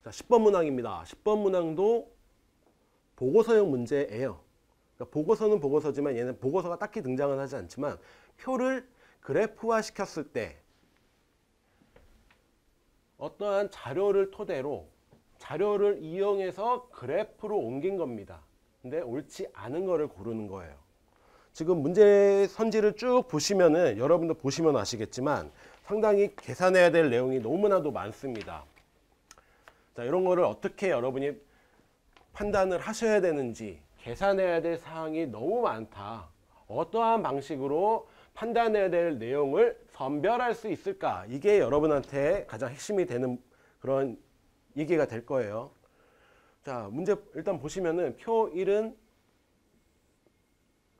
자, 10번 문항입니다. 10번 문항도 보고서형 문제예요. 그러니까 보고서는 보고서지만 얘는 보고서가 딱히 등장은 하지 않지만 표를 그래프화 시켰을 때 어떠한 자료를 토대로 자료를 이용해서 그래프로 옮긴 겁니다. 근데 옳지 않은 거를 고르는 거예요. 지금 문제 선지를 쭉 보시면은 여러분도 보시면 아시겠지만 상당히 계산해야 될 내용이 너무나도 많습니다. 자, 이런 거를 어떻게 여러분이 판단을 하셔야 되는지, 계산해야 될 사항이 너무 많다. 어떠한 방식으로 판단해야 될 내용을 선별할 수 있을까? 이게 여러분한테 가장 핵심이 되는 그런 얘기가 될 거예요. 자, 문제 일단 보시면은 표 1은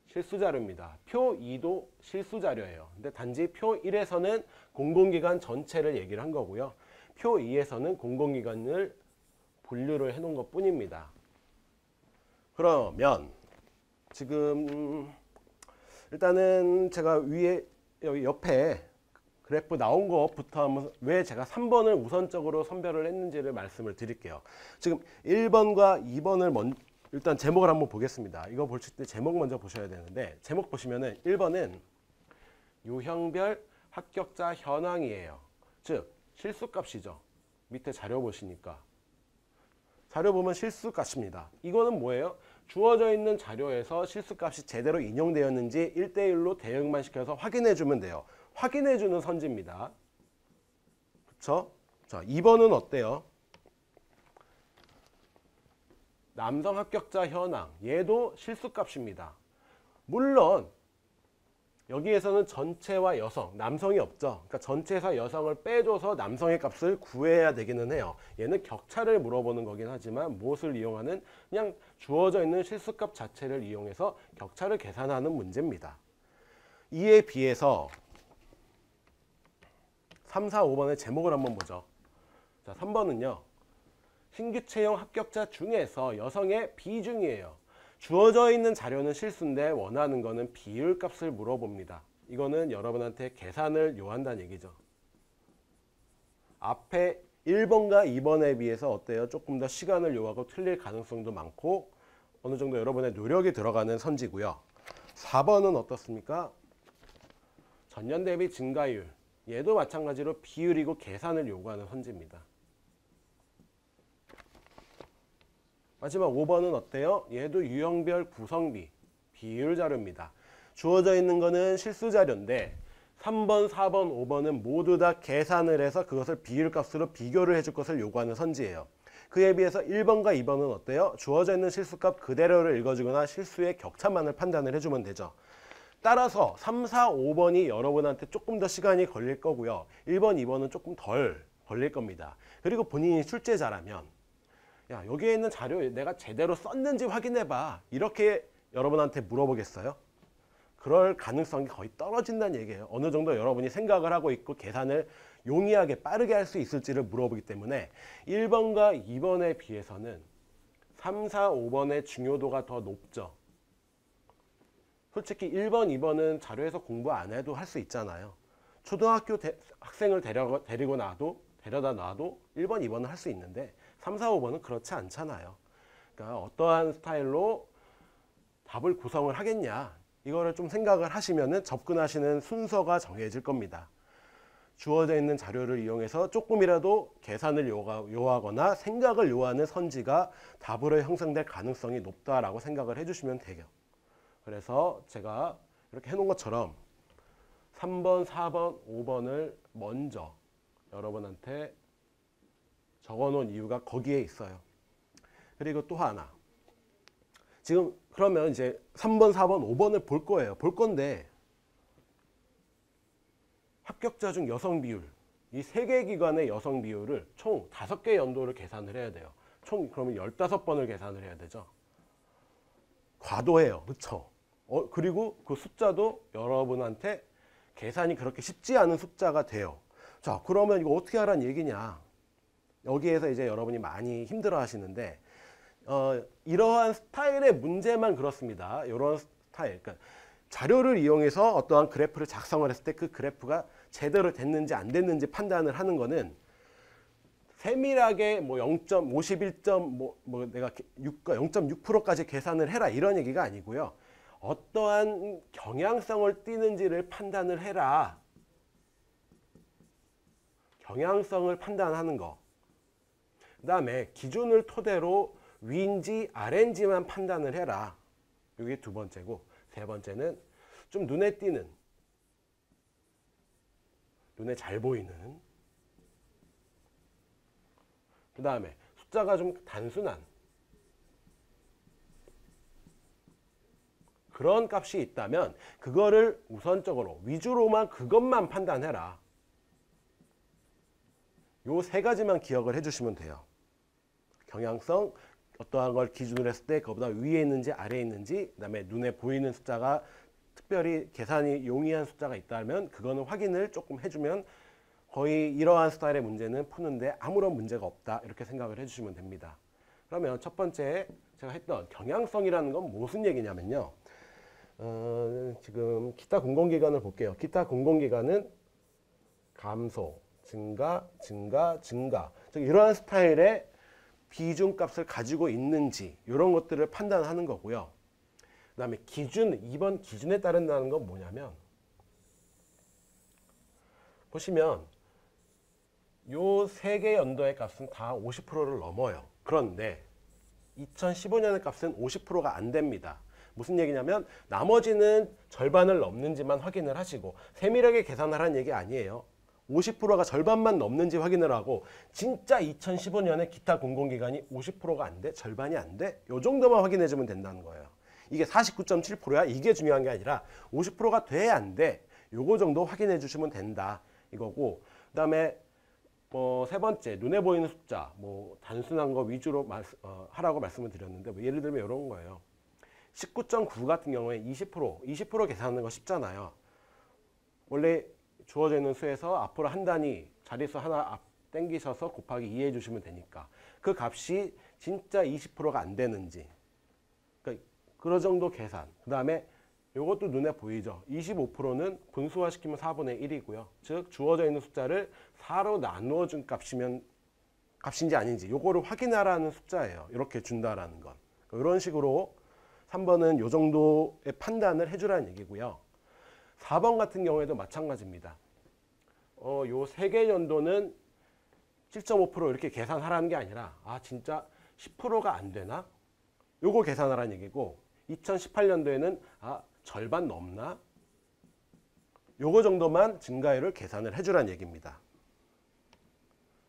실수자료입니다. 표 2도 실수자료예요. 근데 단지 표 1에서는 공공기관 전체를 얘기를 한 거고요. 표 2에서는 공공기관을 분류를 해 놓은 것 뿐입니다. 그러면 지금 일단은 제가 위에 여기 옆에 그래프 나온 것부터 한번 왜 제가 3번을 우선적으로 선별을 했는지를 말씀을 드릴게요. 지금 1번과 2번을 일단 제목을 한번 보겠습니다. 이거 보실 때 제목 먼저 보셔야 되는데 제목 보시면은 1번은 유형별 합격자 현황이에요. 즉 실수값이죠. 밑에 자료 보시니까 자료 보면 실수값입니다. 이거는 뭐예요? 주어져 있는 자료에서 실수값이 제대로 인용되었는지 1대1로 대응만 시켜서 확인해 주면 돼요. 확인해 주는 선지입니다. 그렇죠? 자, 2번은 어때요? 남성 합격자 현황. 얘도 실수값입니다. 물론 여기에서는 전체와 여성, 남성이 없죠. 그러니까 전체에서 여성을 빼줘서 남성의 값을 구해야 되기는 해요. 얘는 격차를 물어보는 거긴 하지만 무엇을 이용하는? 그냥 주어져 있는 실수값 자체를 이용해서 격차를 계산하는 문제입니다. 이에 비해서 3, 4, 5번의 제목을 한번 보죠. 자, 3번은요. 신규 채용 합격자 중에서 여성의 비중이에요. 주어져 있는 자료는 실수인데 원하는 거는 비율 값을 물어봅니다. 이거는 여러분한테 계산을 요한다는 얘기죠. 앞에 1번과 2번에 비해서 어때요? 조금 더 시간을 요하고 틀릴 가능성도 많고 어느 정도 여러분의 노력이 들어가는 선지고요. 4번은 어떻습니까? 전년 대비 증가율. 얘도 마찬가지로 비율이고 계산을 요구하는 선지입니다. 마지막 5번은 어때요? 얘도 유형별 구성비, 비율 자료입니다. 주어져 있는 거는 실수 자료인데 3번, 4번, 5번은 모두 다 계산을 해서 그것을 비율 값으로 비교를 해줄 것을 요구하는 선지예요. 그에 비해서 1번과 2번은 어때요? 주어져 있는 실수값 그대로를 읽어주거나 실수의 격차만을 판단을 해주면 되죠. 따라서 3, 4, 5번이 여러분한테 조금 더 시간이 걸릴 거고요. 1번, 2번은 조금 덜 걸릴 겁니다. 그리고 본인이 출제자라면 야, 여기에 있는 자료 내가 제대로 썼는지 확인해봐. 이렇게 여러분한테 물어보겠어요? 그럴 가능성이 거의 떨어진다는 얘기예요. 어느 정도 여러분이 생각을 하고 있고 계산을 용이하게 빠르게 할 수 있을지를 물어보기 때문에 1번과 2번에 비해서는 3, 4, 5번의 중요도가 더 높죠. 솔직히 1번, 2번은 자료에서 공부 안 해도 할 수 있잖아요. 초등학교 학생을 데려다 놔도 1번, 2번은 할 수 있는데 3, 4, 5번은 그렇지 않잖아요. 그러니까 어떠한 스타일로 답을 구성을 하겠냐 이거를 좀 생각을 하시면은 접근하시는 순서가 정해질 겁니다. 주어져 있는 자료를 이용해서 조금이라도 계산을 요하거나 생각을 요하는 선지가 답으로 형성될 가능성이 높다라고 생각을 해주시면 돼요. 그래서 제가 이렇게 해놓은 것처럼 3번, 4번, 5번을 먼저 여러분한테 적어놓은 이유가 거기에 있어요. 그리고 또 하나. 지금 그러면 이제 3번, 4번, 5번을 볼 거예요. 볼 건데 합격자 중 여성 비율, 이 3개 기관의 여성 비율을 총 5개 연도를 계산을 해야 돼요. 총 그러면 15번을 계산을 해야 되죠. 과도해요. 그렇죠? 그리고 그 숫자도 여러분한테 계산이 그렇게 쉽지 않은 숫자가 돼요. 자, 그러면 이거 어떻게 하라는 얘기냐? 여기에서 이제 여러분이 많이 힘들어 하시는데 이러한 스타일의 문제만 그렇습니다. 이런 스타일. 그러니까 자료를 이용해서 어떠한 그래프를 작성을 했을 때 그 그래프가 제대로 됐는지 안 됐는지 판단을 하는 거는 세밀하게 뭐 0.51점 뭐 내가 0.6%까지 계산을 해라 이런 얘기가 아니고요. 어떠한 경향성을 띠는지를 판단을 해라. 경향성을 판단하는 거. 그 다음에 기준을 토대로 위인지 아래인지만 판단을 해라. 이게 두 번째고, 세 번째는 좀 눈에 띄는, 눈에 잘 보이는, 그 다음에 숫자가 좀 단순한 그런 값이 있다면 그거를 우선적으로 위주로만 그것만 판단해라. 요 세 가지만 기억을 해주시면 돼요. 경향성, 어떠한 걸 기준으로 했을 때 그보다 위에 있는지 아래에 있는지, 그 다음에 눈에 보이는 숫자가 특별히 계산이 용이한 숫자가 있다면 그거는 확인을 조금 해주면 거의 이러한 스타일의 문제는 푸는데 아무런 문제가 없다, 이렇게 생각을 해주시면 됩니다. 그러면 첫 번째 제가 했던 경향성이라는 건 무슨 얘기냐면요. 지금 기타 공공기관을 볼게요. 기타 공공기관은 감소, 증가, 증가, 증가, 즉 이러한 스타일의 비중값을 가지고 있는지 이런 것들을 판단하는 거고요. 그 다음에 기준, 2번 기준에 따른다는 건 뭐냐면, 보시면 요 세 개 연도의 값은 다 50%를 넘어요. 그런데 2015년의 값은 50%가 안 됩니다. 무슨 얘기냐면 나머지는 절반을 넘는지만 확인을 하시고, 세밀하게 계산하라는 얘기 아니에요. 50%가 절반만 넘는지 확인을 하고, 진짜 2015년에 기타 공공기관이 50%가 안 돼? 절반이 안 돼? 요 정도만 확인해 주면 된다는 거예요. 이게 49.7%야? 이게 중요한 게 아니라 50%가 돼? 안 돼? 요거 정도 확인해 주시면 된다 이거고, 그 다음에 세 번째, 눈에 보이는 숫자, 단순한 거 위주로 하라고 말씀을 드렸는데, 예를 들면 이런 거예요. 19.9 같은 경우에 20% 계산하는 거 쉽잖아요. 원래 주어져 있는 수에서 앞으로 한 단위 자릿수 하나 앞 땡기셔서 곱하기 2 해주시면 되니까 그 값이 진짜 20%가 안 되는지, 그러니까 그런 정도 계산. 그 다음에 이것도 눈에 보이죠. 25%는 분수화시키면 4분의 1이고요. 즉 주어져 있는 숫자를 4로 나누어 준 값인지 아닌지 요거를 확인하라는 숫자예요. 이렇게 준다라는 건. 이런 식으로 3번은 요 정도의 판단을 해주라는 얘기고요. 4번 같은 경우에도 마찬가지입니다. 요 세 개 연도는 7.5% 이렇게 계산하라는 게 아니라, 진짜 10%가 안 되나? 요거 계산하라는 얘기고, 2018년도에는 절반 넘나? 요거 정도만 증가율을 계산을 해주라는 얘기입니다.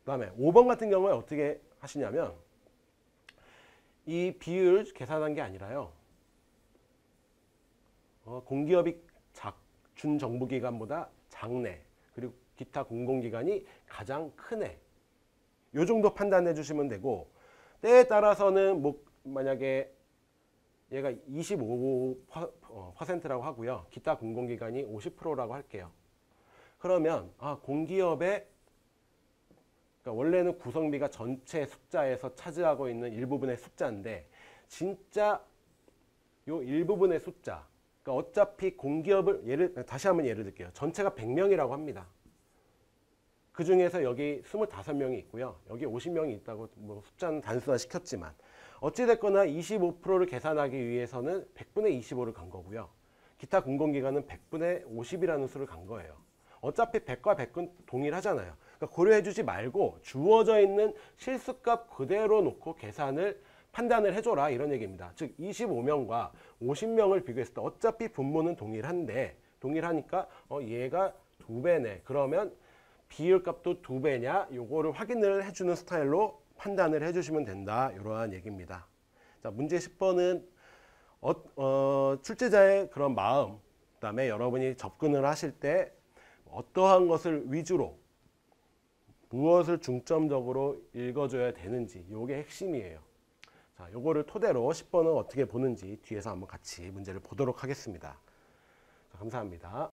그 다음에 5번 같은 경우에 어떻게 하시냐면, 이 비율 계산한 게 아니라요. 공기업이 준정부기관보다 작네, 그리고 기타 공공기관이 가장 크네, 요 정도 판단해 주시면 되고, 때에 따라서는 만약에 얘가 25%라고 하고요, 기타 공공기관이 50%라고 할게요. 그러면 공기업의, 그러니까 원래는 구성비가 전체 숫자에서 차지하고 있는 일부분의 숫자인데, 진짜 요 일부분의 숫자, 그러니까 어차피 공기업을 다시 한번 예를 들게요. 전체가 100명이라고 합니다. 그 중에서 여기 25명이 있고요. 여기 50명이 있다고 숫자는 단순화 시켰지만, 어찌됐거나 25%를 계산하기 위해서는 100분의 25를 간 거고요. 기타 공공기관은 100분의 50이라는 수를 간 거예요. 어차피 100과 100은 동일하잖아요. 그러니까 고려해주지 말고 주어져 있는 실수값 그대로 놓고 계산을 판단을 해줘라, 이런 얘기입니다. 즉 25명과 50명을 비교했을 때 어차피 분모는 동일한데, 동일하니까 얘가 2배네. 그러면 비율값도 2배냐? 요거를 확인을 해주는 스타일로 판단을 해주시면 된다, 이러한 얘기입니다. 자, 문제 10번은 출제자의 그런 마음, 그 다음에 여러분이 접근을 하실 때 어떠한 것을 위주로, 무엇을 중점적으로 읽어줘야 되는지, 요게 핵심이에요. 자, 요거를 토대로 10번은 어떻게 보는지 뒤에서 한번 같이 문제를 보도록 하겠습니다. 자, 감사합니다.